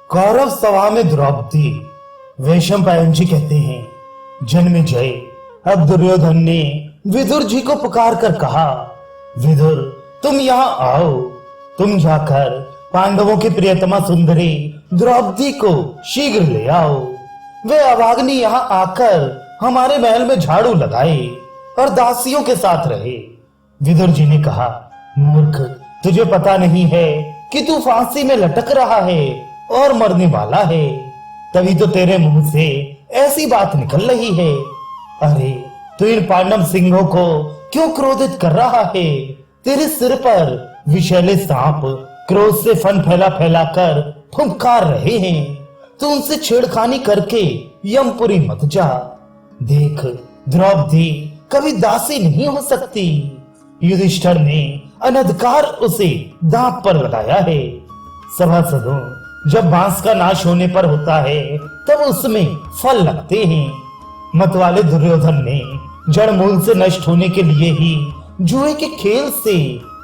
कौरव सभा में द्रौपदी। वैशंपायन जी कहते हैं, जन्मेजय, अब दुर्योधन ने विदुर जी को पुकार कर कहा, विदुर तुम यहाँ आओ, तुम जाकर पांडवों की प्रियतमा सुंदरी द्रौपदी को शीघ्र ले आओ। वे अभाग्नि यहाँ आकर हमारे महल में झाड़ू लगाए और दासियों के साथ रहे। विदुर जी ने कहा, मूर्ख, तुझे पता नहीं है कि तू फांसी में लटक रहा है और मरने वाला है, तभी तो तेरे मुंह से ऐसी बात निकल रही है। अरे तू इन पांडव सिंहों को क्यों क्रोधित कर रहा है? तेरे सिर पर विषैले सांप क्रोध से फन फैला फैला कर फुंकार रहे हैं। तू उनसे छेड़खानी करके यमपुरी मत जा। देख, द्रौपदी कभी दासी नहीं हो सकती। युधिष्ठिर ने अनधिकार उसे दांव पर लगाया है। सभासदों, जब बांस का नाश होने पर होता है तब उसमें फल लगते हैं। मतवाले दुर्योधन ने जड़ मूल से नष्ट होने के लिए ही जुए के खेल से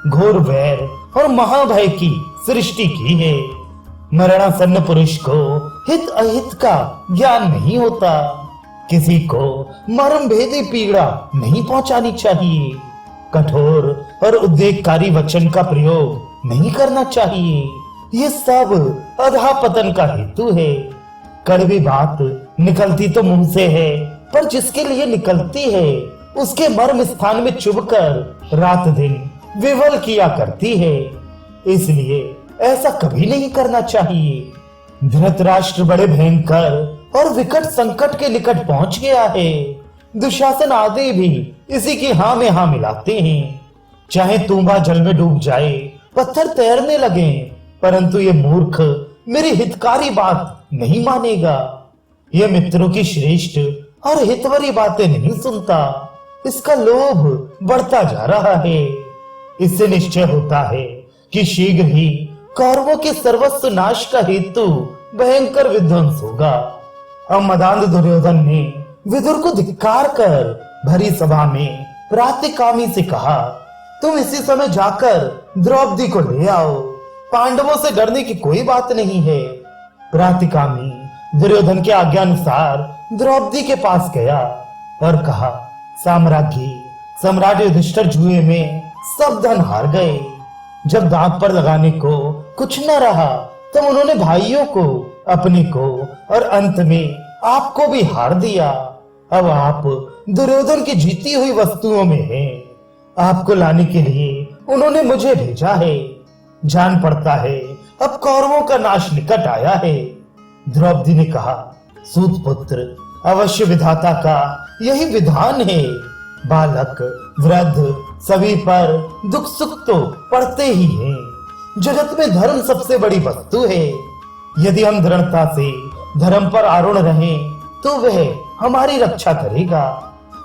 घोर वैर और महाभय की सृष्टि की है। मरणासन्न पुरुष को हित अहित का ज्ञान नहीं होता। किसी को मर्म भेदी पीड़ा नहीं पहुंचानी चाहिए। कठोर और उद्वेगकारी वचन का प्रयोग नहीं करना चाहिए। ये सब अधःपतन का हेतु है। कड़वी बात निकलती तो मुंह से है, पर जिसके लिए निकलती है उसके मर्म स्थान में चुभकर रात दिन विवल किया करती है। इसलिए ऐसा कभी नहीं करना चाहिए। धृतराष्ट्र बड़े भयंकर और विकट संकट के निकट पहुंच गया है। दुशासन आदि भी इसी की हाँ में हाँ मिलाते हैं। चाहे तूंबा जल में डूब जाए, पत्थर तैरने लगे, परंतु ये मूर्ख मेरी हितकारी बात नहीं मानेगा। ये मित्रों की श्रेष्ठ और हितवरी बातें नहीं सुनता। इसका लोभ बढ़ता जा रहा है। इससे निश्चय होता है कि शीघ्र ही कौरवों के सर्वस्व नाश का हेतु भयंकर विध्वंस होगा। अब मदांध दुर्योधन ने विदुर को धिक्कार कर भरी सभा में प्रातिकामी से कहा, तुम इसी समय जाकर द्रौपदी को ले आओ। पांडवों से डरने की कोई बात नहीं है। प्रातिकामी दुर्योधन के आज्ञानुसार द्रौपदी के पास गया और कहा, साम्राज्ञी, सम्राट युधिष्ठिर जुए में सब धन हार गए। जब दांव पर लगाने को कुछ न रहा तब उन्होंने भाइयों को, अपने को और अंत में आपको भी हार दिया। अब आप दुर्योधन की जीती हुई वस्तुओं में हैं। आपको लाने के लिए उन्होंने मुझे भेजा है। जान पड़ता है अब कौरवों का नाश निकट आया है। द्रौपदी ने कहा, सूत पुत्र, अवश्य विधाता का यही विधान है। बालक वृद्ध सभी पर दुख सुख तो पड़ते ही हैं। जगत में धर्म सबसे बड़ी वस्तु है। यदि हम दृढ़ता से धर्म पर आरूढ़ रहें तो वह हमारी रक्षा करेगा।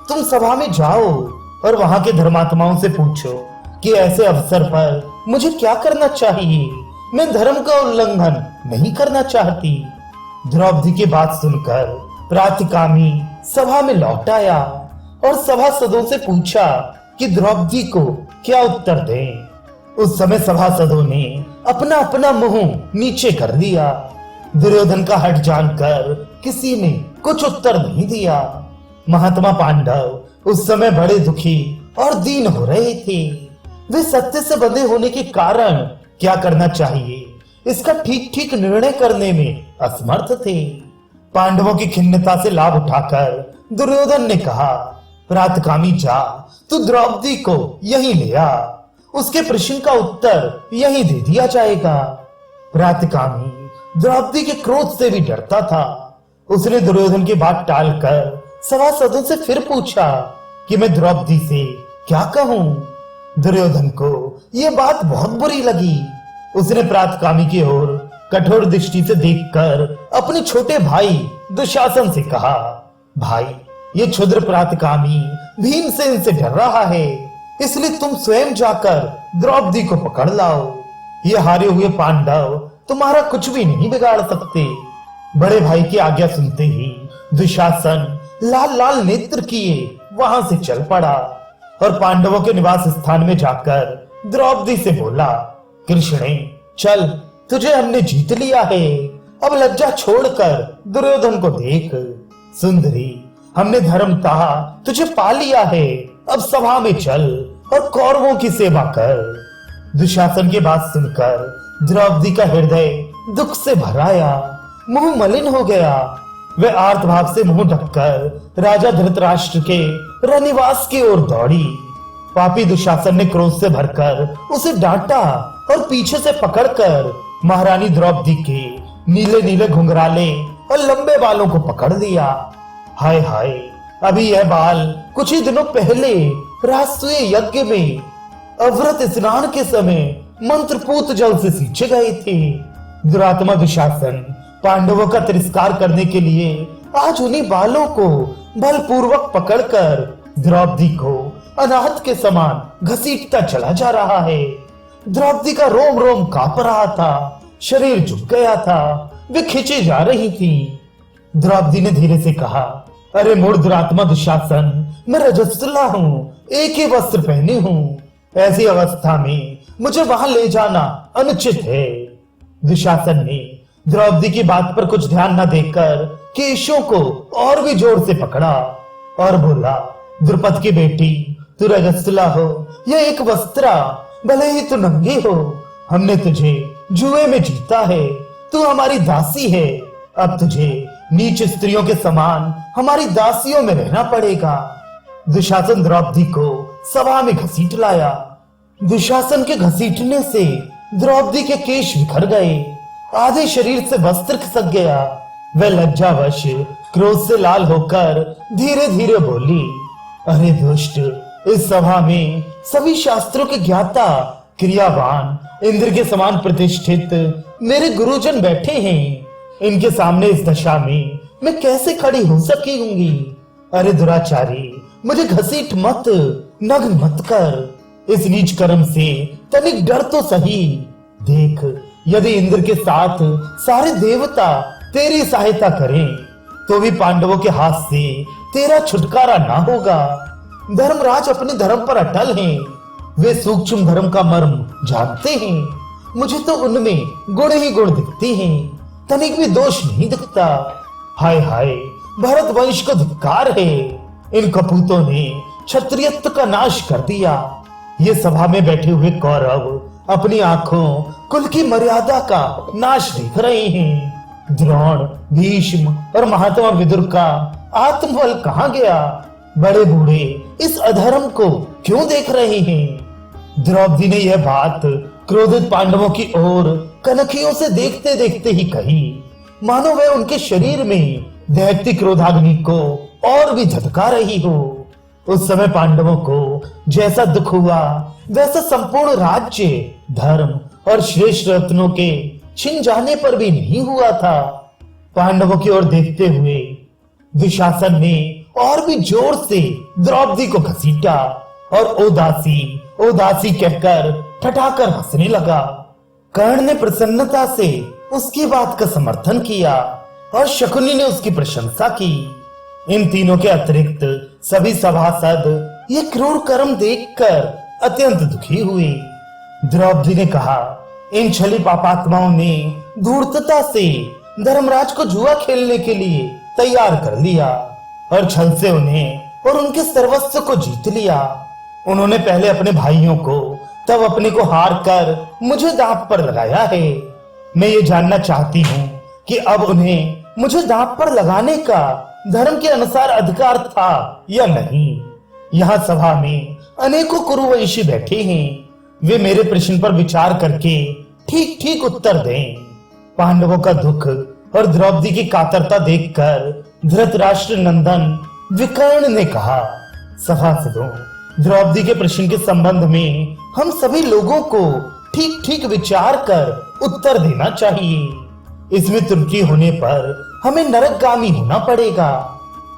तुम सभा में जाओ और वहां के धर्मात्माओं से पूछो कि ऐसे अवसर पर मुझे क्या करना चाहिए। मैं धर्म का उल्लंघन नहीं करना चाहती। द्रौपदी की बात सुनकर प्रातिकामी सभा में लौट आया और सभासदों से पूछा कि द्रौपदी को क्या उत्तर दें। उस समय सभासदों ने अपना अपना मुंह नीचे कर दिया। दुर्योधन का हट जानकर किसी ने कुछ उत्तर नहीं दिया। महात्मा पांडव उस समय बड़े दुखी और दीन हो रहे थे। वे सत्य से बंधे होने के कारण क्या करना चाहिए इसका ठीक ठीक निर्णय करने में असमर्थ थे। पांडवों की खिन्नता से लाभ उठाकर दुर्योधन ने कहा, प्रातकामी जा, तू द्रौपदी को यहीं ले आ। उसके प्रश्न का उत्तर यहीं दे दिया जाएगा। प्रातकामी द्रौपदी के क्रोध से भी डरता था। उसने दुर्योधन की बात टालकर सभासदों से फिर पूछा कि मैं द्रौपदी से क्या कहूं। दुर्योधन को यह बात बहुत बुरी लगी। उसने प्रातकामी की ओर कठोर दृष्टि से देखकर अपने छोटे भाई दुशासन से कहा, भाई, ये क्षुद्र प्रातकामी भीमसेन से डर रहा है, इसलिए तुम स्वयं जाकर द्रौपदी को पकड़ लाओ। ये हारे हुए पांडव तुम्हारा कुछ भी नहीं बिगाड़ सकते। बड़े भाई की आज्ञा सुनते ही दुशासन लाल लाल नेत्र किए वहां से चल पड़ा और पांडवों के निवास स्थान में जाकर द्रौपदी से बोला, कृष्णे, चल, तुझे हमने जीत लिया है। अब लज्जा छोड़कर दुर्योधन को देख। सुंदरी, हमने धर्मतः तुझे पा लिया है, अब सभा में चल और कौरवों की सेवा कर। दुशासन की बात सुनकर द्रौपदी का हृदय दुख से भर आया, मुंह मलिन हो गया। वे आर्तभाव से मुंह ढककर राजा धृतराष्ट्र के रनिवास की ओर दौड़ी। पापी दुशासन ने क्रोध से भरकर उसे डांटा और पीछे से पकड़कर महारानी द्रौपदी के नीले नीले घुंघराले और लंबे बालों को पकड़ लिया। हाय हाय, अभी यह बाल कुछ ही दिनों पहले राष्ट्रीय यज्ञ में अव्रत स्नान के समय मंत्रपूत जल से सींचे गए थे। दुरात्मा दुशासन पांडवों का तिरस्कार करने के लिए आज उन्हीं बालों को बलपूर्वक पकड़कर द्रौपदी को अनाथ के समान घसीटता चला जा रहा है। द्रौपदी का रोम रोम कांप रहा था, शरीर झुक गया था, वे खींची जा रही थी। द्रौपदी ने धीरे से कहा, अरे मूढ़ दुरात्मा दुशासन, मैं रजस्वला हूँ, एक ही वस्त्र पहनी हूँ। ऐसी अवस्था में मुझे वहां ले जाना अनुचित है। दुशासन ने द्रौपदी की बात पर कुछ ध्यान न देकर केशों को और भी जोर से पकड़ा और बोला, द्रुपद की बेटी, तू रजस्वला हो या एक वस्त्रा, भले ही तू नंगी हो, हमने तुझे जुए में जीता है, तू हमारी दासी है। अब तुझे नीच स्त्रियों के समान हमारी दासियों में रहना पड़ेगा। दुशासन द्रौपदी को सभा में घसीट लाया। दुशासन के घसीटने से द्रौपदी के केश बिखर गए, आधे शरीर से वस्त्र खिसक गया। वह लज्जावश क्रोध से लाल होकर धीरे धीरे बोली, अरे दुष्ट, इस सभा में सभी शास्त्रों के ज्ञाता, क्रियावान, इंद्र के समान प्रतिष्ठित मेरे गुरुजन बैठे हैं। इनके सामने इस दशा में मैं कैसे खड़ी हो सकूंगी? अरे दुराचारी, मुझे घसीट मत, नग्न मत कर। इस नीच कर्म से तनिक डर तो सही। देख, यदि इंद्र के साथ सारे देवता तेरी सहायता करें तो भी पांडवों के हाथ से तेरा छुटकारा ना होगा। धर्मराज अपने धर्म पर अटल हैं, वे सूक्ष्म धर्म का मर्म जानते हैं। मुझे तो उनमें गुण ही गुण दिखते हैं, तनिक भी दोष नहीं दिखता। हाय हाय, भरत वंश को धिक्कार है, इन कपूतों ने क्षत्रियत्व का नाश कर दिया। ये सभा में बैठे हुए कौरव अपनी आंखों कुल की मर्यादा का नाश देख रहे हैं। द्रोण, भीष्म और महात्मा विदुर का आत्मबल कहाँ गया? बड़े बूढ़े इस अधर्म को क्यों देख रहे हैं? द्रौपदी ने यह बात क्रोधित पांडवों की ओर कनखियों से देखते देखते ही कही, मानो वह उनके शरीर में दहकती क्रोधाग्नि को और भी झटका रही हो। उस समय पांडवों को जैसा दुख हुआ वैसा संपूर्ण राज्य, धर्म और श्रेष्ठ रत्नों के छिन जाने पर भी नहीं हुआ था। पांडवों की ओर देखते हुए दुशासन ने और भी जोर से द्रौपदी को घसीटा और ओदासी ओदासी कहकर ठठाकर हंसने लगा। कर्ण ने प्रसन्नता से उसकी बात का समर्थन किया और शकुनी ने उसकी प्रशंसा की। इन तीनों के अतिरिक्त सभी सभासद ये क्रूर कर्म देखकर अत्यंत दुखी हुए। द्रौपदी ने कहा, इन छली पापात्माओं ने धूर्तता से धर्मराज को जुआ खेलने के लिए तैयार कर लिया और छल से उन्हें और उनके सर्वस्व को जीत लिया। उन्होंने पहले अपने भाइयों को, तब अपने को हार कर मुझे दांव पर लगाया है। मैं ये जानना चाहती हूँ कि अब उन्हें मुझे दांव पर लगाने का धर्म के अनुसार अधिकार था या नहीं। यहाँ सभा में अनेकों कुरुवंशी बैठे हैं, वे मेरे प्रश्न पर विचार करके ठीक ठीक उत्तर दें। पांडवों का दुख और द्रौपदी की कातरता देखकर धृतराष्ट्र नंदन विकर्ण ने कहा, सभासदों, द्रौपदी के प्रश्न के संबंध में हम सभी लोगों को ठीक ठीक विचार कर उत्तर देना चाहिए। इसमें त्रुटि होने पर हमें नरकगामी होना पड़ेगा।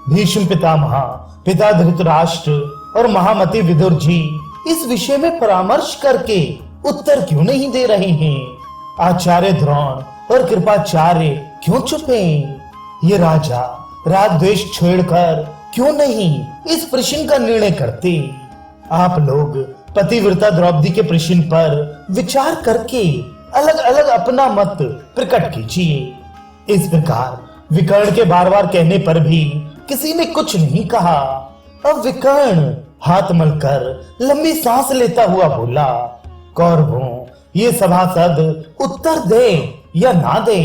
भीष्म पितामह, पिता धृतराष्ट्र और महामती विदुर जी इस विषय में परामर्श करके उत्तर क्यों नहीं दे रहे हैं? आचार्य द्रोण और कृपाचार्य क्यों चुप हैं? ये राजा राग द्वेष छोड़कर क्यों नहीं इस प्रश्न का निर्णय करते? आप लोग पतिव्रता द्रौपदी के प्रश्न पर विचार करके अलग अलग अपना मत प्रकट कीजिए। इस प्रकार विकर्ण के बार बार कहने पर भी किसी ने कुछ नहीं कहा। अब विकर्ण हाथ मलकर लंबी सांस लेता हुआ बोला, कौरवों, ये सभासद उत्तर दे या ना दे,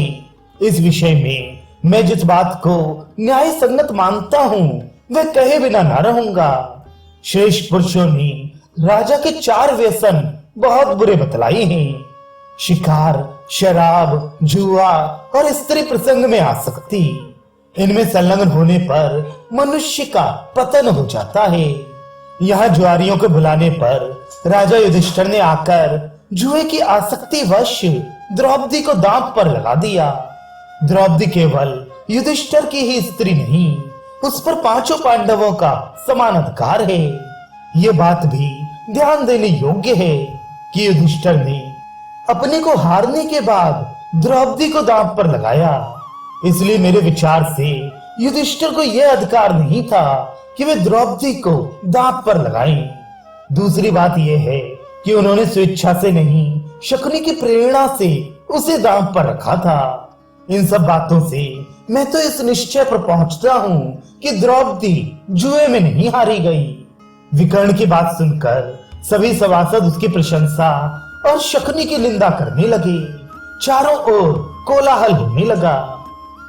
इस विषय में मैं जिस बात को न्याय संगत मानता हूँ वह कहे बिना ना रहूंगा। श्रेष्ठ पुरुषों ने राजा के 4 व्यसन बहुत बुरे बतलाए हैं। शिकार, शराब, जुआ और स्त्री प्रसंग में आसक्ति। इनमें संलग्न होने पर मनुष्य का पतन हो जाता है। यहाँ जुआरियों को बुलाने पर राजा युधिष्ठिर ने आकर जुए की आसक्ति वश द्रौपदी को दांव पर लगा दिया। द्रौपदी केवल युधिष्ठिर की ही स्त्री नहीं, उस पर 5 पांडवों का समान अधिकार है। ये बात भी ध्यान देने योग्य है कि युधिष्ठिर ने अपने को हारने के बाद द्रौपदी को दांव पर लगाया। इसलिए मेरे विचार से युधिष्ठिर को यह अधिकार नहीं था कि वे द्रौपदी को दांव पर लगाएं। दूसरी बात यह है कि उन्होंने स्वेच्छा से नहीं, शकुनी की प्रेरणा से उसे दांव पर रखा था। इन सब बातों से मैं तो इस निश्चय पर पहुंचता हूँ कि द्रौपदी जुए में नहीं हारी गई। विकर्ण की बात सुनकर सभी सभासद उसकी प्रशंसा और शकुनी की निंदा करने लगे। चारों ओर कोलाहल होने लगा।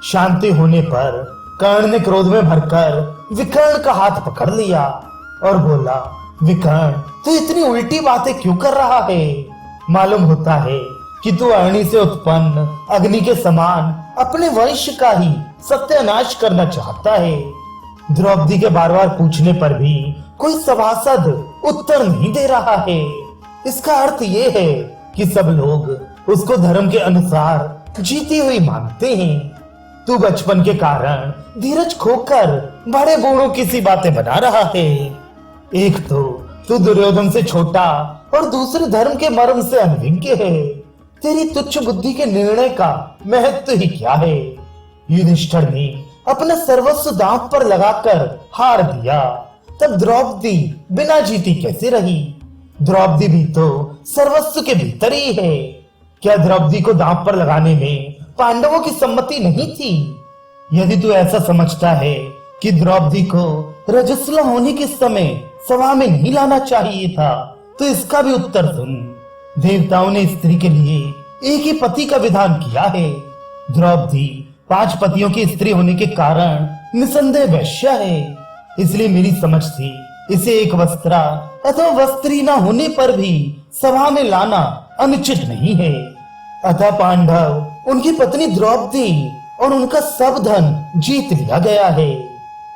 शांति होने पर कर्ण ने क्रोध में भरकर विकर्ण का हाथ पकड़ लिया और बोला, विकर्ण, तू इतनी उल्टी बातें क्यों कर रहा है? मालूम होता है कि तू अग्नि से उत्पन्न अग्नि के समान अपने वंश का ही सत्यानाश करना चाहता है। द्रौपदी के बार बार पूछने पर भी कोई सभासद उत्तर नहीं दे रहा है। इसका अर्थ ये है कि सब लोग उसको धर्म के अनुसार जीती हुई मानते हैं। तू बचपन के कारण धीरज खोकर बड़े बूढ़ों की सी बातें बना रहा है। एक तो तू दुर्योधन से छोटा और दूसरे धर्म के मर्म से अनभिज्ञ है। तेरी तुच्छ बुद्धि के निर्णय का महत्व ही क्या है? युधिष्ठिर ने अपना सर्वस्व दांव पर लगाकर हार दिया, तब द्रौपदी बिना जीती कैसे रही? द्रौपदी भी तो सर्वस्व के भीतर ही है। क्या द्रौपदी को दांव पर लगाने में पांडवों की सम्मति नहीं थी? यदि तू ऐसा समझता है कि द्रौपदी को रजस्वला होने के समय सभा में नहीं लाना चाहिए था, तो इसका भी उत्तर सुन। देवताओं ने स्त्री के लिए एक ही पति का विधान किया है। द्रौपदी 5 पतियों की स्त्री होने के कारण निसंदेह वैश्या है। इसलिए मेरी समझ से इसे एक वस्त्रा अथवा वस्त्री न होने पर भी सभा में लाना अनुचित नहीं है। अतः पांडव, उनकी पत्नी द्रौपदी और उनका सब धन जीत लिया गया है।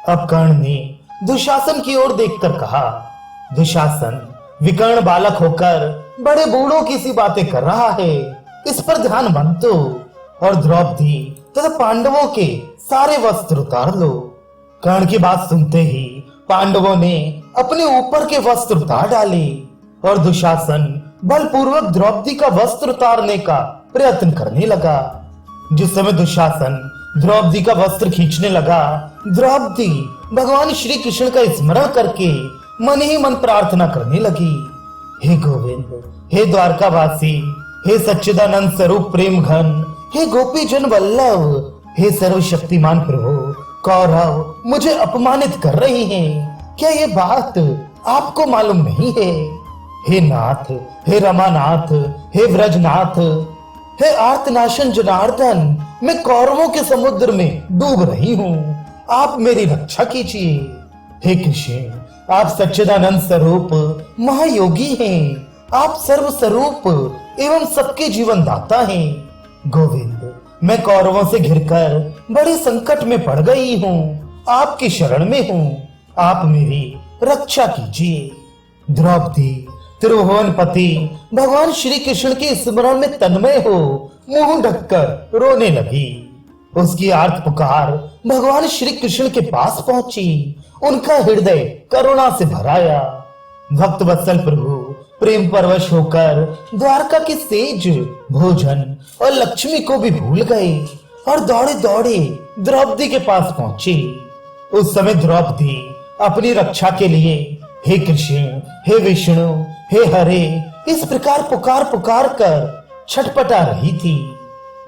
अब कर्ण ने दुशासन की ओर देखकर कहा, दुशासन, विकर्ण बालक होकर बड़े बूढ़ों की सी बातें कर रहा है, इस पर ध्यान मत दो और द्रौपदी तथा पांडवों के सारे वस्त्र उतार लो। कर्ण की बात सुनते ही पांडवों ने अपने ऊपर के वस्त्र उतार डाले और दुशासन बलपूर्वक द्रौपदी का वस्त्र उतारने का प्रयत्न करने लगा। जिस समय दुशासन द्रौपदी का वस्त्र खींचने लगा, द्रौपदी भगवान श्री कृष्ण का स्मरण करके मन ही मन प्रार्थना करने लगी, हे गोविंद, हे द्वारकावासी, हे सच्चिदानंद स्वरूप प्रेम घन, हे गोपी जन वल्लभ, हे सर्वशक्तिमान प्रभु, कौरव मुझे अपमानित कर रही हैं। क्या ये बात आपको मालूम नहीं है? हे नाथ, हे रमानाथ, हे व्रजनाथ, हे आर्तनाशन जनार्दन, मैं कौरवों के समुद्र में डूब रही हूँ, आप मेरी रक्षा कीजिए। हे कृष्ण, आप सच्चिदानंद स्वरूप महायोगी हैं, आप सर्व स्वरूप एवं सबके जीवन दाता हैं। गोविंद, मैं कौरवों से घिरकर बड़े संकट में पड़ गई हूँ, आपकी शरण में हूँ, आप मेरी रक्षा कीजिए। द्रौपदी त्रिभुवन पति भगवान श्री कृष्ण के स्मरण में तन्मय हो मुंह ढककर रोने लगी। उसकी आर्त पुकार भगवान श्री कृष्ण के पास पहुंची। उनका हृदय करुणा से भराया। भक्त वत्सल प्रभु प्रेम परवश होकर द्वारका के सेज, भोजन और लक्ष्मी को भी भूल गए और दौड़े दौड़े द्रौपदी के पास पहुंचे। उस समय द्रौपदी अपनी रक्षा के लिए हे कृष्ण, हे विष्णु, हे हरे इस प्रकार पुकार पुकार कर छटपटा रही थी।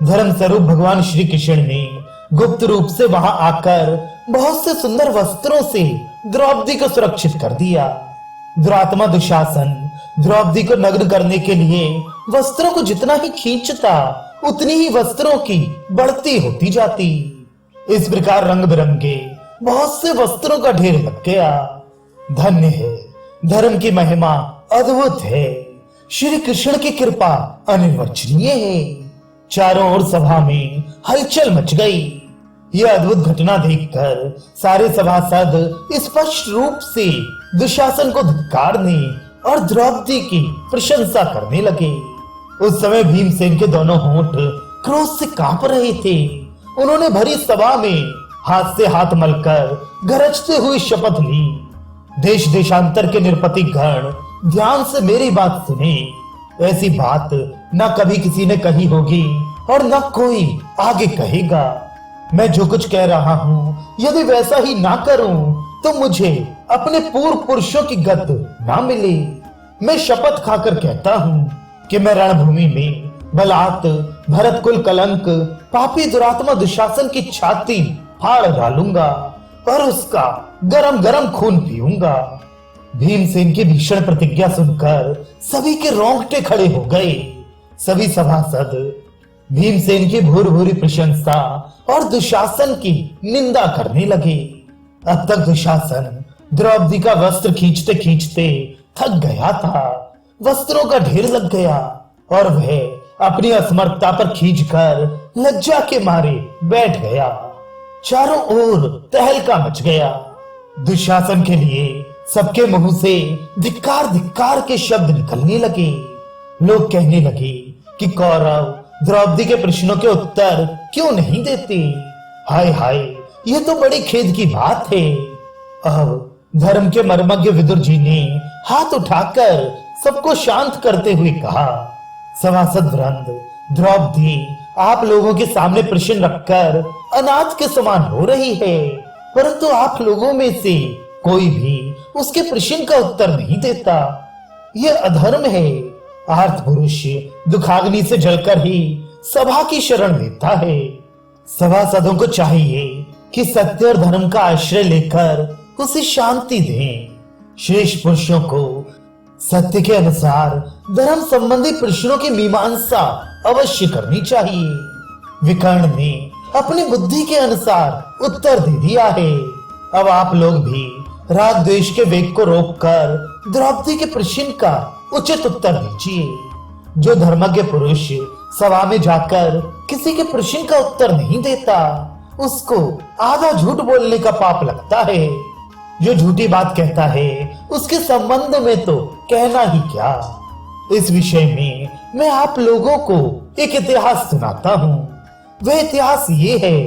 धर्म स्वरूप भगवान श्री कृष्ण ने गुप्त रूप से वहां आकर बहुत से सुंदर वस्त्रों से द्रौपदी को सुरक्षित कर दिया। दुरात्मा दुशासन द्रौपदी को नग्न करने के लिए वस्त्रों को जितना ही खींचता उतनी ही वस्त्रों की बढ़ती होती जाती। इस प्रकार रंग बिरंगे बहुत से वस्त्रों का ढेर लग गया। धन्य है, धर्म की महिमा अद्भुत है, श्री कृष्ण की कृपा अनिर्वचनीय है। चारों ओर सभा में हलचल मच गई। यह अद्भुत घटना देखकर सारे सभासद स्पष्ट रूप से दुशासन को धिक्कारने और द्रौपदी की प्रशंसा करने लगे। उस समय भीमसेन के दोनों होंठ क्रोध से कांप रहे थे। उन्होंने भरी सभा में हाथ से हाथ मलकर गरजते हुए शपथ ली, देश देशांतर के निरपति गण ध्यान से मेरी बात सुने। ऐसी बात न कभी किसी ने कही होगी और न कोई आगे कहेगा। मैं जो कुछ कह रहा हूँ यदि वैसा ही ना करूं तो मुझे अपने पूर्व पुरुषों की गत ना मिले। मैं शपथ खाकर कहता हूँ कि मैं रणभूमि में बलात् भरत कुल कलंक पापी दुरात्मा दुशासन की छाती फाड़ डालूंगा और उसका गरम गरम खून पीऊंगा। भीमसेन की भीषण प्रतिज्ञा सुनकर सभी के रोंगटे खड़े हो गए। सभी सभासद भीमसेन की भूर भूरी प्रशंसा और दुशासन की निंदा करने लगे। अब तक दुशासन द्रौपदी का वस्त्र खींचते खींचते थक गया था। वस्त्रों का ढेर लग गया और वह अपनी असमर्थता पर खींचकर लज्जा के मारे बैठ गया। चारों ओर तहलका मच गया। दुशासन के लिए सबके मुंह से धिक्कार धिक्कार के शब्द निकलने लगे। लोग कहने लगे कि कौरव द्रौपदी के प्रश्नों के उत्तर क्यों नहीं देते। हाय हाय, ये तो बड़ी खेद की बात है। अब धर्म के मर्मज्ञ विदुर जी ने हाथ उठाकर सबको शांत करते हुए कहा, सभासद वृंद, द्रौपदी आप लोगों के सामने प्रश्न रखकर अनाथ के समान हो रही है, परंतु आप लोगों में से कोई भी उसके प्रश्न का उत्तर नहीं देता। यह अधर्म है। आर्त पुरुष दुखाग्नि से जलकर ही सभा की शरण लेता है। सभासदों को चाहिए कि सत्य और धर्म का आश्रय लेकर उसे शांति दें। श्रेष्ठ पुरुषों को सत्य के अनुसार धर्म संबंधी प्रश्नों की मीमांसा अवश्य करनी चाहिए। विकर्ण ने अपनी बुद्धि के अनुसार उत्तर दे दिया है। अब आप लोग भी राग द्वेष के वेग को रोककर द्रौपदी के प्रश्न का उचित उत्तर दीजिए। जो धर्मज्ञ पुरुष सभा में जाकर किसी के प्रश्न का उत्तर नहीं देता, उसको आधा झूठ बोलने का पाप लगता है। जो झूठी बात कहता है उसके संबंध में तो कहना ही क्या। इस विषय में मैं आप लोगों को एक इतिहास सुनाता हूँ। वह इतिहास ये है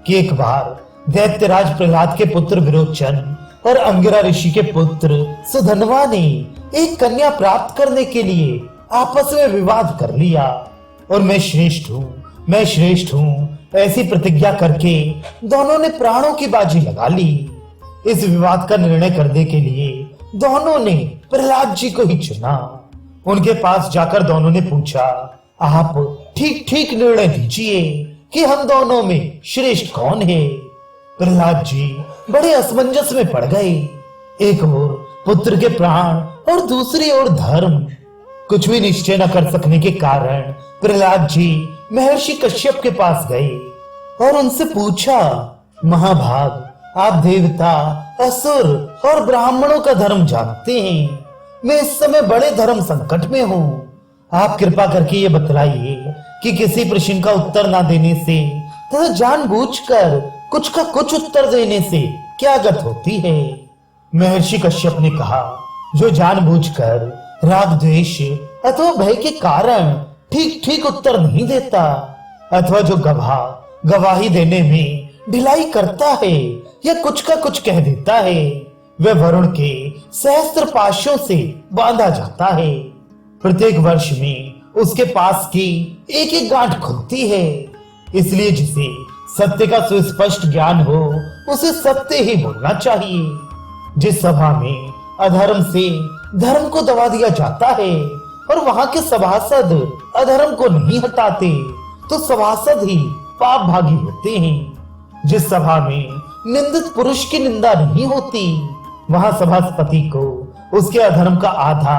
कि एक बार दैत्यराज प्रहलाद के पुत्र विरोचन और अंगिरा ऋषि के पुत्र सुधनवा ने एक कन्या प्राप्त करने के लिए आपस में विवाद कर लिया और मैं श्रेष्ठ हूँ ऐसी प्रतिज्ञा करके दोनों ने प्राणों की बाजी लगा ली। इस विवाद का निर्णय करने के लिए दोनों ने प्रहलाद जी को ही चुना। उनके पास जाकर दोनों ने पूछा, आप ठीक ठीक निर्णय दीजिए कि हम दोनों में श्रेष्ठ कौन है। प्रहलाद जी बड़े असमंजस में पड़ गए। एक ओर पुत्र के प्राण और दूसरी ओर धर्म। कुछ भी निश्चय न कर सकने के कारण प्रहलाद जी महर्षि कश्यप के पास गए और उनसे पूछा, महाभाग, आप देवता, असुर और ब्राह्मणों का धर्म जानते हैं। मैं इस समय बड़े धर्म संकट में हूँ। आप कृपा करके ये बतलाइए कि किसी प्रश्न का उत्तर ना देने से तथा जानबूझकर कुछ का कुछ उत्तर देने से क्या गत होती है। महर्षि कश्यप ने कहा, जो जानबूझकर राग द्वेष अथवा भय के कारण ठीक ठीक उत्तर नहीं देता अथवा जो गवाही देने में ढिलाई करता है या कुछ का कुछ कह देता है, वह वरुण के सहस्त्र पाशों से बांधा जाता है। प्रत्येक वर्ष में उसके पास की एक एक गांठ खुलती है। इसलिए जिसे सत्य का सुस्पष्ट ज्ञान हो उसे सत्य ही बोलना चाहिए। जिस सभा में अधर्म से धर्म को दबा दिया जाता है और वहां के सभासद अधर्म को नहीं हटाते, तो सभासद ही पाप भागी होते हैं। जिस सभा में निंदित पुरुष की निंदा नहीं होती, वहां सभापति को उसके अधर्म का आधा,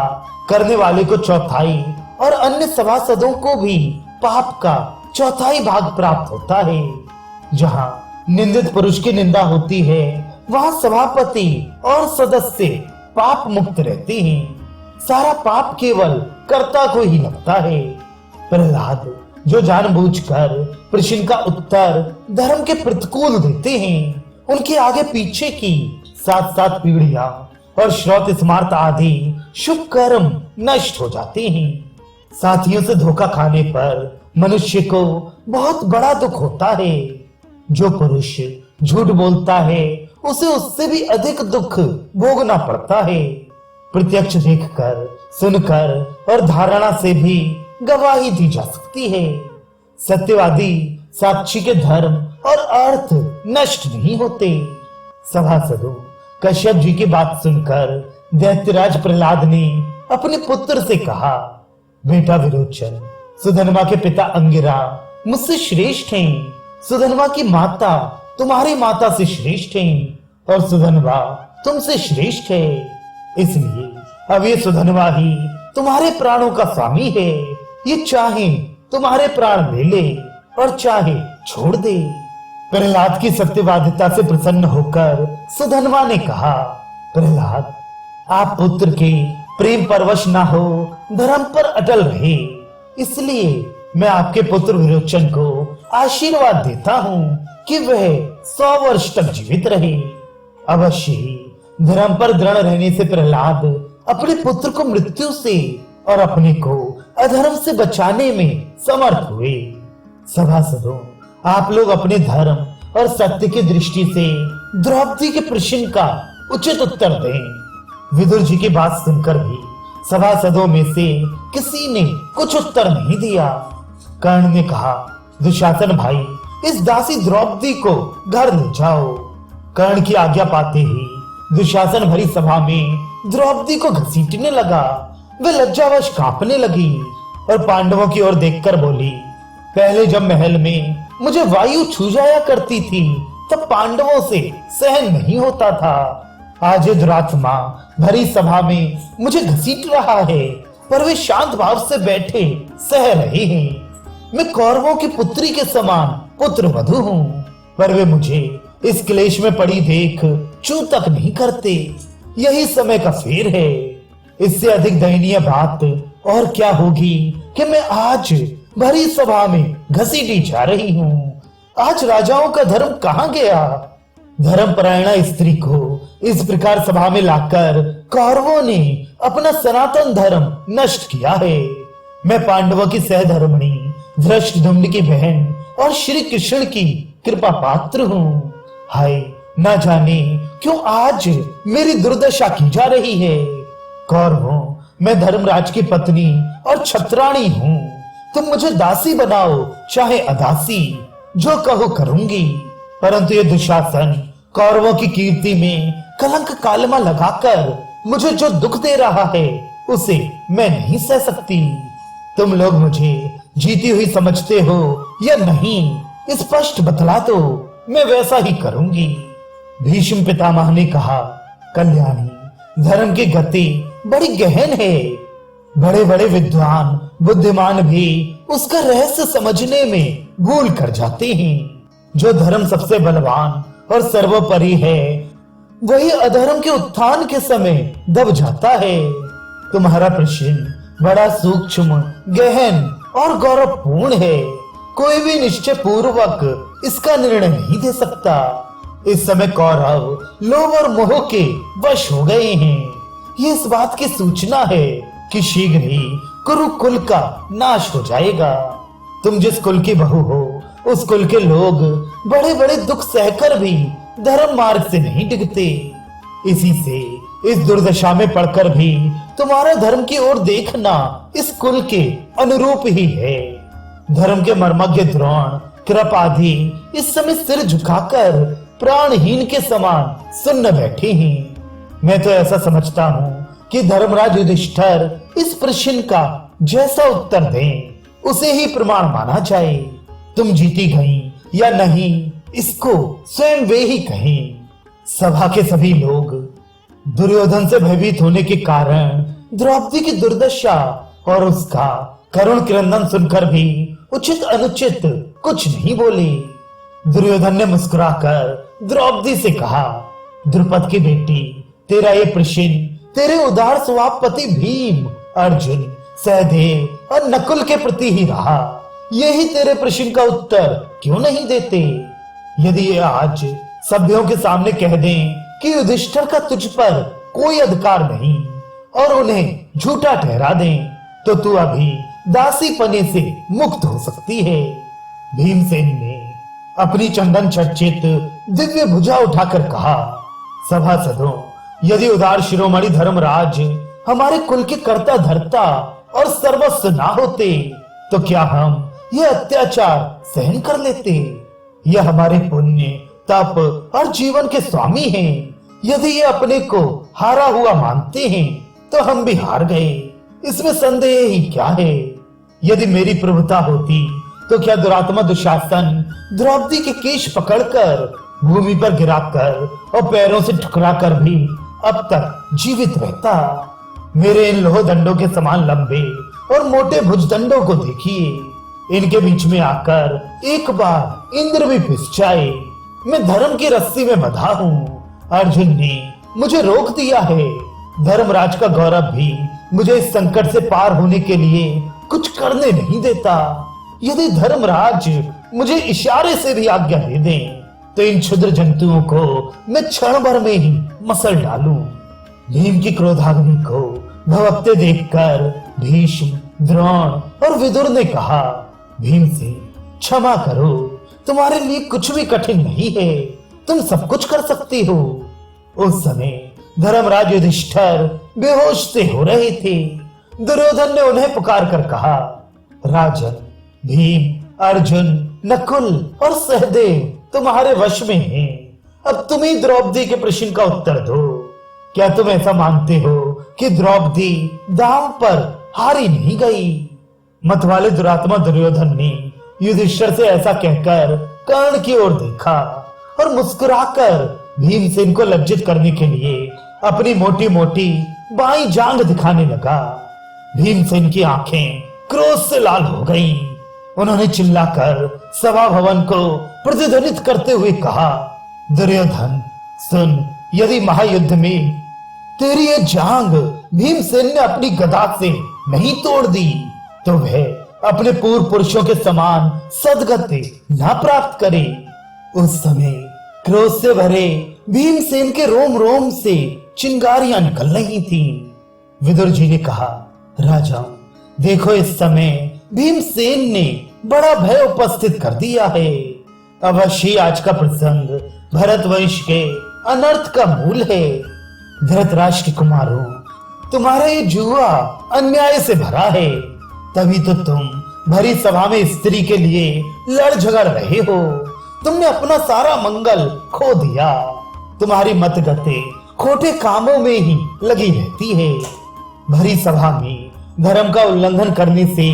करने वाले को चौथाई और अन्य सभासदों को भी पाप का चौथाई भाग प्राप्त होता है। जहां निंदित पुरुष की निंदा होती है, वहां सभापति और सदस्य पाप मुक्त रहते हैं। सारा पाप केवल कर्ता को ही लगता है। प्रहलाद जो जानबूझकर प्रश्न का उत्तर धर्म के प्रतिकूल देते हैं, उनके आगे पीछे की 7-7 पीढ़ियां और श्रौत स्मार्त आदि शुभ कर्म नष्ट हो जाते हैं। साथियों से धोखा खाने पर मनुष्य को बहुत बड़ा दुख होता है। जो पुरुष झूठ बोलता है, उसे उससे भी अधिक दुख भोगना पड़ता है। प्रत्यक्ष देखकर, सुनकर और धारणा से भी गवाही दी जा सकती है। सत्यवादी साक्षी के धर्म और अर्थ नष्ट नहीं होते। सभासदों, कश्यप जी की बात सुनकर दैत्यराज प्रहलाद ने अपने पुत्र से कहा, बेटा विरोचन, सुधन्वा के पिता अंगिरा मुझसे श्रेष्ठ हैं। सुधन्वा की माता तुम्हारी माता से श्रेष्ठ हैं और सुधन्वा तुमसे श्रेष्ठ है। इसलिए अब ये सुधन्वा ही तुम्हारे प्राणों का स्वामी है। ये चाहे तुम्हारे प्राण ले ले और चाहे छोड़ दे। प्रहलाद की सत्यवादिता से प्रसन्न होकर सुधन्वा ने कहा, प्रहलाद, आप पुत्र के प्रेम परवश ना हो, धर्म पर अटल रहे। इसलिए मैं आपके पुत्र विरोचन को आशीर्वाद देता हूँ कि वह 100 वर्ष तक जीवित रहे। अवश्य ही धर्म पर दृढ़ रहने से प्रहलाद अपने पुत्र को मृत्यु से और अपने को अधर्म से बचाने में समर्थ हुए। सभासदों, आप लोग अपने धर्म और सत्य की दृष्टि से द्रौपदी के प्रश्न का उचित उत्तर दें। विदुर जी की बात सुनकर भी सभासदों में से किसी ने कुछ उत्तर नहीं दिया। कर्ण ने कहा, दुशासन भाई, इस दासी द्रौपदी को घर ले जाओ। कर्ण की आज्ञा पाते ही दुशासन भरी सभा में द्रौपदी को घसीटने लगा। वह लज्जावश कांपने लगी और पांडवों की ओर देखकर बोली, पहले जब महल में मुझे वायु छू जाया करती थी, तब पांडवों से सहन नहीं होता था। आज ये दुरात्मा भरी सभा में मुझे घसीट रहा है, पर वे शांत भाव से बैठे सह रहे हैं। मैं कौरवों की पुत्री के समान पुत्र वधू हूँ, पर वे मुझे इस क्लेश में पड़ी देख चू तक नहीं करते। यही समय का फेर है। इससे अधिक दयनीय बात और क्या होगी कि मैं आज भरी सभा में घसीटी जा रही हूँ। आज राजाओं का धर्म कहाँ गया? धर्मपरायणा स्त्री को इस प्रकार सभा में लाकर कौरवों ने अपना सनातन धर्म नष्ट किया है। मैं पांडवों की सहधर्मिणी धृष्टद्युम्न की बहन और श्री कृष्ण की कृपा पात्र हूँ। हाय, ना जाने क्यों आज मेरी दुर्दशा की जा रही है। कौरवों, मैं धर्मराज की पत्नी और छत्राणी हूँ। तुम मुझे दासी बनाओ चाहे अदासी, जो कहो करूंगी। परंतु ये दुशासन कौरवों की कीर्ति में कलंक कालमा लगाकर मुझे जो दुख दे रहा है, उसे मैं नहीं सह सकती। तुम लोग मुझे जीती हुई समझते हो या नहीं, स्पष्ट बतला दो, मैं वैसा ही करूंगी। भीष्म पितामह ने कहा, कल्याणी, धर्म की गति बड़ी गहन है। बड़े बड़े विद्वान बुद्धिमान भी उसका रहस्य समझने में भूल कर जाते हैं। जो धर्म सबसे बलवान और सर्वोपरि है, वही अधर्म के उत्थान के समय दब जाता है। तुम्हारा प्रश्न बड़ा सूक्ष्म, गहन और गौरवपूर्ण है। कोई भी निश्चय पूर्वक इसका निर्णय नहीं दे सकता। इस समय कौरव लोभ और मोह के वश हो गए हैं। ये इस बात की सूचना है कि शीघ्र ही कुरुकुल का नाश हो जाएगा। तुम जिस कुल की बहू हो, उस कुल के लोग बड़े बड़े दुख सहकर भी धर्म मार्ग से नहीं डिगते। इसी से इस दुर्दशा में पड़कर भी तुम्हारा धर्म की ओर देखना इस कुल के अनुरूप ही है। धर्म के मर्मज्ञ द्रोण, कृप आदि इस समय सिर झुकाकर प्राणहीन के समान सुन्न बैठे हैं। मैं तो ऐसा समझता हूँ कि धर्मराज युधिष्ठिर इस प्रश्न का जैसा उत्तर दें, उसे ही प्रमाण माना जाए। तुम जीती गई या नहीं इसको स्वयं वे ही कहें। सभा के सभी लोग दुर्योधन से भयभीत होने के कारण द्रौपदी की दुर्दशा और उसका करुण क्रंदन सुनकर भी उचित अनुचित कुछ नहीं बोले। दुर्योधन ने मुस्कुराकर द्रौपदी से कहा, द्रुपद की बेटी, तेरा ये प्रश्न तेरे उदार स्वभाव पति भीम, अर्जुन, सहदेव और नकुल के प्रति ही रहा। यही तेरे प्रश्न का उत्तर क्यों नहीं देते? यदि ये आज सभ्यों के सामने कह दें कि युधिष्ठिर का तुझ पर कोई अधिकार नहीं और उन्हें झूठा ठहरा दें, तो तू अभी दासी पने से मुक्त हो सकती है। भीमसेन ने अपनी चंदन चर्चित दिव्य भुजा उठाकर कहा, सभासदों, यदि उदार शिरोमणि धर्मराज हमारे कुल के कर्ता धर्ता और सर्वस्व ना होते तो क्या हम यह अत्याचार सहन कर लेते? यह हमारे पुण्य, तप और जीवन के स्वामी हैं। यदि ये अपने को हारा हुआ मानते हैं तो हम भी हार गए, इसमें संदेह ही क्या है? यदि मेरी प्रभुता होती तो क्या दुरात्मा दुशासन द्रौपदी के केश पकड़कर भूमि पर गिराकर और पैरों से ठुकराकर भी अब तक जीवित रहता? मेरे इन लोह दंडों के समान लंबे और मोटे भुजदंडों को देखिए, इनके बीच में आकर एक बार इंद्र भी पिस जाए। मैं धर्म की रस्सी में बंधा हूँ। अर्जुन ने मुझे रोक दिया है। धर्मराज का गौरव भी मुझे इस संकट से पार होने के लिए कुछ करने नहीं देता। यदि धर्मराज मुझे इशारे से भी आज्ञा दे दें तो इन क्षुद्र जंतुओं को मैं क्षण भर में ही मसल डालूं। भीम की क्रोधाग्नि को भड़कते देखकर भीष्म, द्रोण और विदुर ने कहा, भीम से क्षमा करो, तुम्हारे लिए कुछ भी कठिन नहीं है, तुम सब कुछ कर सकती हो। उस समय धर्मराज युधिष्ठिर बेहोश से हो रहे थे। दुर्योधन ने उन्हें पुकार कर कहा, राजन, भीम, अर्जुन, नकुल और सहदेव तुम्हारे वश में हैं। अब तुम ही द्रौपदी के प्रश्न का उत्तर दो। क्या तुम ऐसा मानते हो कि द्रौपदी दांव पर हारी नहीं गई? मतवाले दुरात्मा दुर्योधन ने युधिष्ठिर से ऐसा कहकर कर्ण की ओर देखा और मुस्कुराकर भीमसेन को लज्जित करने के लिए अपनी मोटी मोटी बाईं जांग दिखाने लगा। भीमसेन की आंखें क्रोध से लाल हो गईं। उन्होंने चिल्लाकर सभा भवन को प्रतिध्वनित करते हुए कहा, दुर्योधन सुन, यदि महायुद्ध में तेरी ये जांग भीमसेन ने अपनी गदा से नहीं तोड़ दी तो वह अपने पूर्व पुरुषों के समान सदगति ना प्राप्त करे। उस समय क्रोध से भरे भीमसेन के रोम रोम से चिंगारियां निकल रही थी। विदुर जी ने कहा, राजा देखो, इस समय भीमसेन ने बड़ा भय उपस्थित कर दिया है। अवश्य आज का प्रसंग भरतवंश के अनर्थ का मूल है। धृतराष्ट्र कुमारों, तुम्हारा ये जुआ अन्याय से भरा है, तभी तो तुम भरी सभा में स्त्री के लिए लड़ झगड़ रहे हो। तुमने अपना सारा मंगल खो दिया। तुम्हारी मतगति खोटे कामों में ही लगी रहती है। भरी सभा में धर्म का उल्लंघन करने से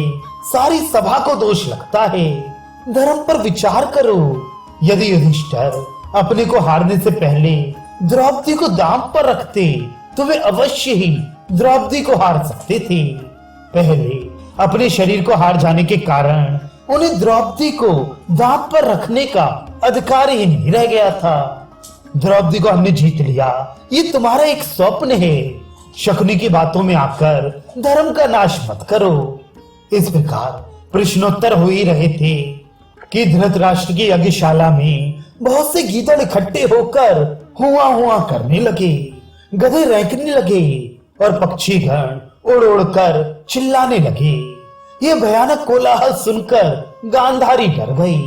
सारी सभा को दोष लगता है। धर्म पर विचार करो। यदि युधिष्ठिर अपने को हारने से पहले द्रौपदी को दांव पर रखते तो वे अवश्य ही द्रौपदी को हार सकते थे। पहले अपने शरीर को हार जाने के कारण उन्हें द्रौपदी को दांव पर रखने का अधिकार ही नहीं रह गया था। द्रौपदी को हमने जीत लिया, ये तुम्हारा एक स्वप्न है। शकुनी की बातों में आकर धर्म का नाश मत करो। इस प्रकार प्रश्नोत्तर हो ही रहे थे कि धृतराष्ट्र की यज्ञशाला में बहुत से गीदड़ इकट्ठे होकर हुआ हुआ करने लगे, गधे रैंकने लगे और पक्षीगण उड़ उड़ कर चिल्लाने लगे। ये भयानक कोलाहल सुनकर गांधारी डर गई।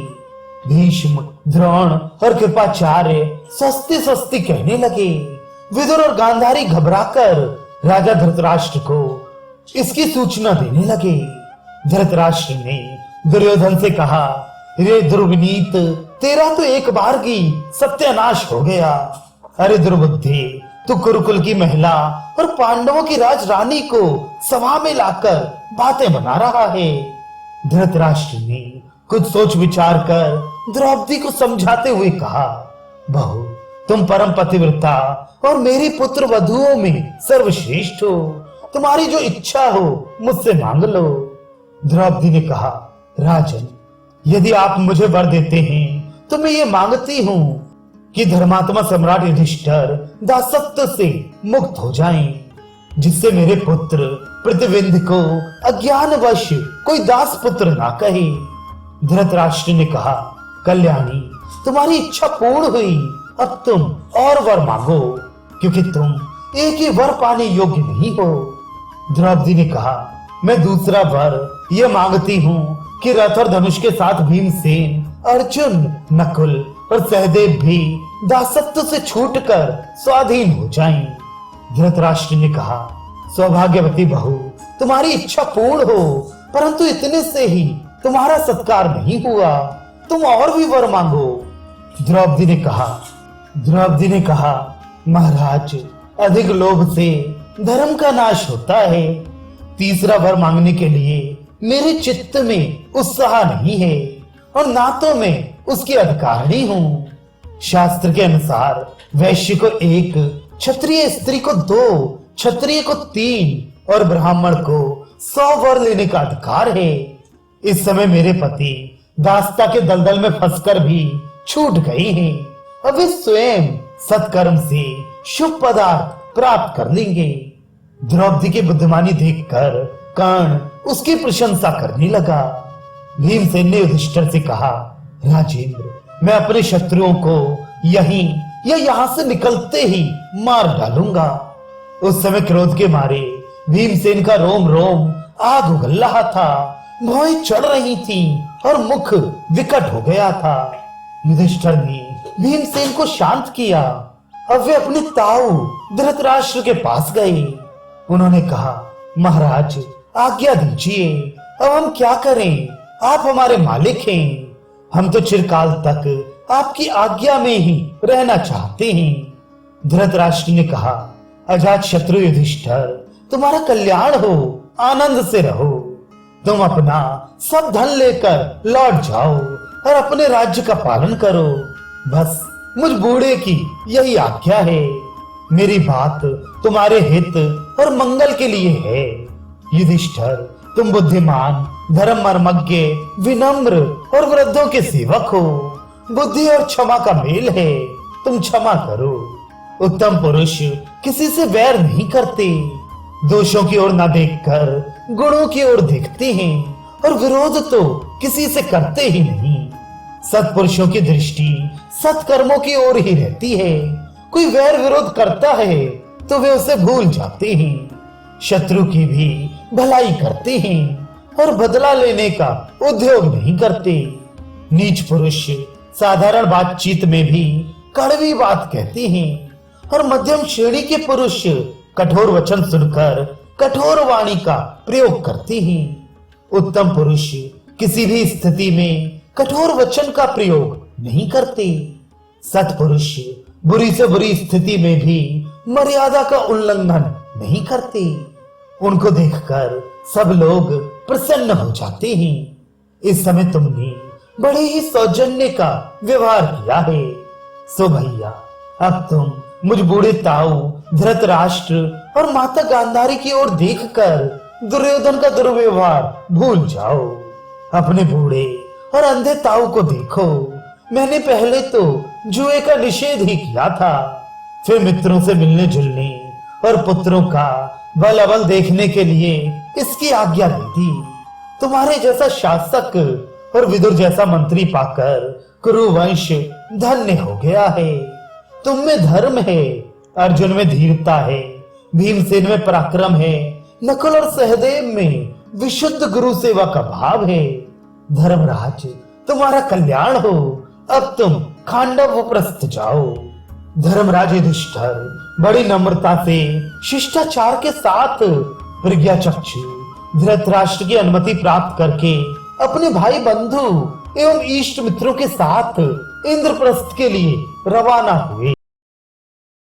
भीष्म, द्रोण और कृपाचार्य सस्ती सस्ती कहने लगे। विदुर और गांधारी घबराकर राजा धृतराष्ट्र को इसकी सूचना देने लगे। धृतराष्ट्र ने दुर्योधन से कहा, रे दुर्विनीत, तेरा तो एक बार की सत्यानाश हो गया। अरे दुर्बुद्धि, तू कुरुकुल की महिला और पांडवों की राजरानी को सभा में लाकर बातें बना रहा है। धृतराष्ट्र ने कुछ सोच विचार कर द्रौपदी को समझाते हुए कहा, बहू तुम परम पतिव्रता और मेरी पुत्र वधुओं में सर्वश्रेष्ठ हो। तुम्हारी जो इच्छा हो मुझसे मांग लो। द्रौपदी ने कहा, राजन यदि आप मुझे वर देते हैं तो मैं ये मांगती हूँ कि धर्मात्मा सम्राट युधिष्ठिर दासत्व से मुक्त हो जाएं, जिससे मेरे पुत्र प्रतिविंध्य को अज्ञानवश कोई दास पुत्र ना कहे। धृतराष्ट्र ने कहा, कल्याणी तुम्हारी इच्छा पूर्ण हुई, अब तुम और वर मांगो, क्योंकि तुम एक ही वर पाने योग्य नहीं हो। द्रौपदी ने कहा, मैं दूसरा वर यह मांगती हूँ कि रथ और धनुष के साथ भीमसेन, अर्जुन, नकुल और सहदेव भी दासत्व से छूटकर स्वाधीन हो जाएं। धृतराष्ट्र ने कहा, सौभाग्यवती बहू तुम्हारी इच्छा पूर्ण हो, परंतु इतने से ही तुम्हारा सत्कार नहीं हुआ, तुम और भी वर मांगो। द्रौपदी ने कहा, महाराज अधिक लोभ से धर्म का नाश होता है। तीसरा वर मांगने के लिए मेरे चित्त में उत्साह नहीं है और ना तो मैं उसकी अधिकारिणी हूँ। शास्त्र के अनुसार वैश्य को 1, क्षत्रिय स्त्री को 2, क्षत्रिय को 3 और ब्राह्मण को 100 वर लेने का अधिकार है। इस समय मेरे पति दासता के दलदल में फंसकर भी छूट गए हैं। अब वे स्वयं सत्कर्म से शुभ पदार्थ प्राप्त कर लेंगे। द्रौपदी की बुद्धिमानी देखकर कर्ण उसकी प्रशंसा करने लगा। भीमसेन ने युधिष्ठिर से कहा, राजेंद्र मैं अपने शत्रुओं को यहीं या यहाँ से निकलते ही मार डालूंगा। उस समय क्रोध के मारे भीमसेन का रोम रोम आग उगल रहा था, भौएं चढ़ रही थी और मुख विकट हो गया था। युधिष्ठिर ने भीमसेन को शांत किया। अब वे अपने ताऊ धृतराष्ट्र के पास गए। उन्होंने कहा, महाराज आज्ञा दीजिए, अब हम क्या करें, आप हमारे मालिक हैं। हम तो चिरकाल तक आपकी आज्ञा में ही रहना चाहते हैं। धृतराष्ट्र ने कहा, अजात शत्रु युधिष्ठिर तुम्हारा कल्याण हो, आनंद से रहो। तुम अपना सब धन लेकर लौट जाओ और अपने राज्य का पालन करो। बस मुझ बूढ़े की यही आज्ञा है। मेरी बात तुम्हारे हित और मंगल के लिए है। युधिष्ठिर तुम बुद्धिमान, धर्म मर्मज्ञ, विनम्र और वृद्धों के सेवक हो। बुद्धि और क्षमा का मेल है, तुम क्षमा करो। उत्तम पुरुष किसी से वैर नहीं करते, दोषों की ओर न देखकर गुणों की ओर देखते हैं और विरोध तो किसी से करते ही नहीं। सत्पुरुषों की दृष्टि सत्कर्मों की ओर ही रहती है। कोई वैर विरोध करता है तो वे उसे भूल जाते हैं। शत्रु की भी भलाई करते हैं और बदला लेने का उद्योग नहीं करते। नीच पुरुष साधारण बातचीत में भी कड़वी बात कहते हैं और मध्यम श्रेणी के पुरुष कठोर वचन सुनकर कठोर वाणी का प्रयोग करते हैं। उत्तम पुरुष किसी भी स्थिति में कठोर वचन का प्रयोग नहीं करते। सत्पुरुष बुरी से बुरी स्थिति में भी मर्यादा का उल्लंघन नहीं करते। उनको देखकर सब लोग प्रसन्न हो जाते हैं। इस समय तुमने बड़े ही सौजन्य का व्यवहार किया है। सो भैया अब तुम मुझ बूढ़े ताऊ धृतराष्ट्र और माता गांधारी की ओर देखकर दुर्योधन का दुर्व्यवहार भूल जाओ। अपने बूढ़े और अंधे ताऊ को देखो। मैंने पहले तो जुए का निषेध ही किया था, फिर मित्रों से मिलने जुलने और पुत्रों का बल अबल देखने के लिए इसकी आज्ञा दे दी। तुम्हारे जैसा शासक और विदुर जैसा मंत्री पाकर कुरुवंश धन्य हो गया है। तुम में धर्म है, अर्जुन में धीरता है, भीमसेन में पराक्रम है, नकुल और सहदेव में विशुद्ध गुरु सेवा का भाव है। धर्मराज तुम्हारा कल्याण हो, अब तुम खांडव प्रस्थ जाओ। धर्मराज युधिष्ठिर बड़ी नम्रता से शिष्टाचार के साथ प्रज्ञाचक्षु धृतराष्ट्र की अनुमति प्राप्त करके अपने भाई बंधु एवं इष्ट मित्रों के साथ इंद्रप्रस्थ के लिए रवाना हुए।